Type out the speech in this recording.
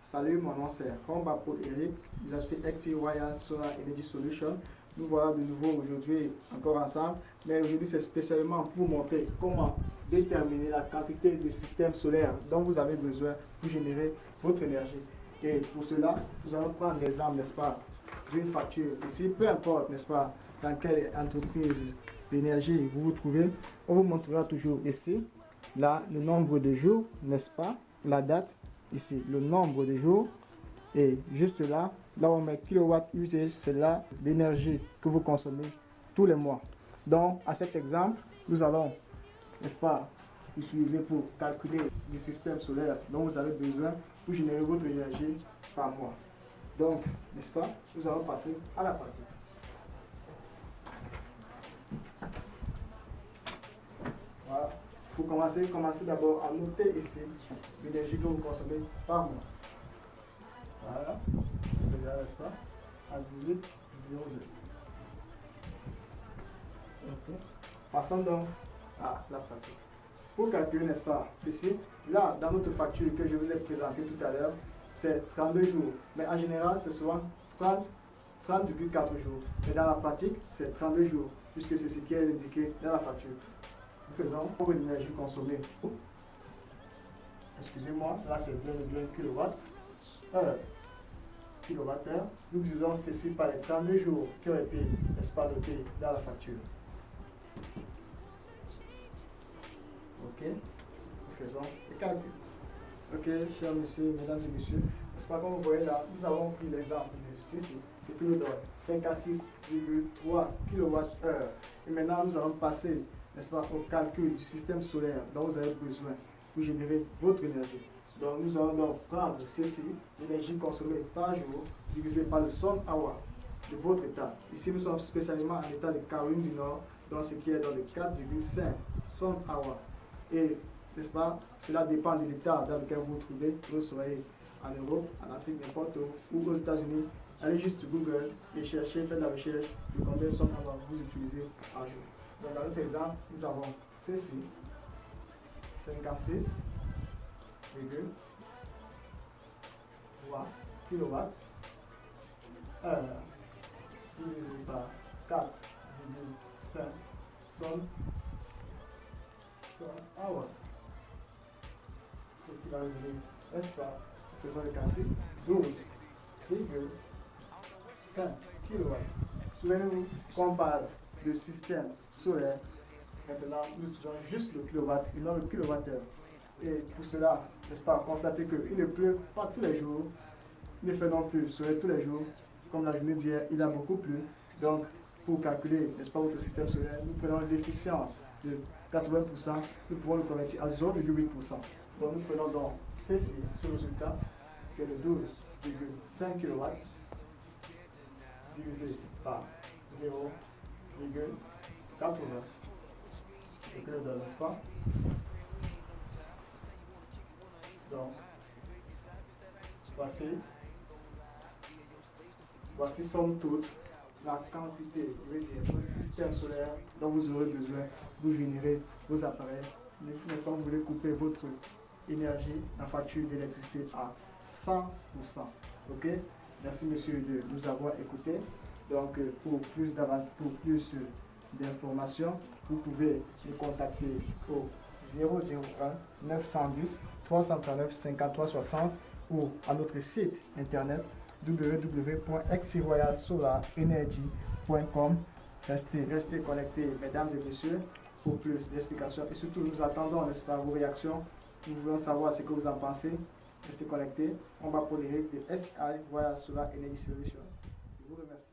Salut, mon nom c'est Combat Paul Eric, je suis XC Royal Solar Energy Solution. Nous voilà de nouveau aujourd'hui encore ensemble, mais aujourd'hui c'est spécialement pour vous montrer comment déterminer la quantité de système solaire dont vous avez besoin pour générer votre énergie. Et pour cela, nous allons prendre l'exemple, n'est-ce pas, d'une facture. Ici, peu importe, n'est-ce pas, dans quelle entreprise d'énergie vous vous trouvez, on vous montrera toujours ici, là, le nombre de jours, n'est-ce pas, la date, ici, le nombre de jours, et juste là, là où on met kilowatt usage, c'est là l'énergie que vous consommez tous les mois. Donc, à cet exemple, nous allons, n'est-ce pas, utiliser pour calculer le système solaire dont vous avez besoin pour générer votre énergie par mois. Donc, n'est-ce pas, nous allons passer à la pratique. Voilà. Pour commencer, commencez d'abord à noter ici l'énergie que vous consommez par mois. Voilà, c'est là, n'est-ce pas, à 18,02. Okay. Passons donc à la pratique. Pour calculer, n'est-ce pas, ceci, là, dans notre facture que je vous ai présentée tout à l'heure, c'est 32 jours. Mais en général, c'est souvent 30,4 jours. Mais dans la pratique, c'est 32 jours, puisque c'est ce qui est indiqué dans la facture. Nous faisons pour l'énergie consommée. Excusez-moi, là c'est bien kilowattheure. Nous divisons ceci par les 32 jours qui ont été, n'est-ce pas, notés dans la facture. Ok, nous faisons les calculs. Ok, chers messieurs, mesdames et messieurs, n'est-ce pas, comme vous voyez là, nous avons pris l'exemple de ceci, ce qui nous donne 56,3 kWh. Et maintenant, nous allons passer, n'est-ce pas, au calcul du système solaire dont vous avez besoin pour générer votre énergie. Donc, nous allons donc prendre ceci, l'énergie consommée par jour, divisé par le sun hour de votre état. Ici, nous sommes spécialement en état de Caroline du Nord, donc ce qui est dans le 4,5 sun hour. Et, n'est-ce pas, cela dépend de l'état dans lequel vous vous trouvez. Vous soyez en Europe, en Afrique, n'importe où, ou aux États-Unis. Allez juste sur Google et cherchez, faites la recherche de combien de sun hour vous utilisez par jour. Donc, dans notre exemple, nous avons ceci, 56,3 kWh divisé par 4,5 sun hour. Ce qui va donner, n'est-ce pas, faisons le calcul, 12,5 kW. Souvenez-vous qu'on parle de système solaire. Maintenant, nous utilisons juste le kilowatt et non le kilowattheure. Et pour cela, n'est-ce pas, constatez qu'il ne pleut pas tous les jours, il ne fait non plus soleil tous les jours. Comme la journée d'hier, il a beaucoup plu. Donc, pour calculer, n'est-ce pas, votre système solaire, nous prenons l'efficience de 80%, nous pouvons le convertir à 0,8%. Donc, nous prenons donc ceci, ce résultat, qui est de 12,5 kW, divisé par 0,80. Ce que nous donne, n'est-ce pas? Donc, voici somme toute la quantité, je veux dire, le système solaire dont vous aurez besoin pour générer vos appareils. N'est-ce pas, vous voulez couper votre énergie, la facture d'électricité à 100%. Ok? Merci monsieur de nous avoir écoutés. Donc, pour plus d'informations, vous pouvez nous contacter au 001 910 339 53 60 ou à notre site internet www.xcroyalsolarenergy.com. Restez connectés, mesdames et messieurs, pour plus d'explications. Et surtout, nous attendons, n'est-ce pas, vos réactions. Nous voulons savoir ce que vous en pensez. Restez connectés. On va pour les règles de SI Royal Solar Energy Solution. Je vous remercie.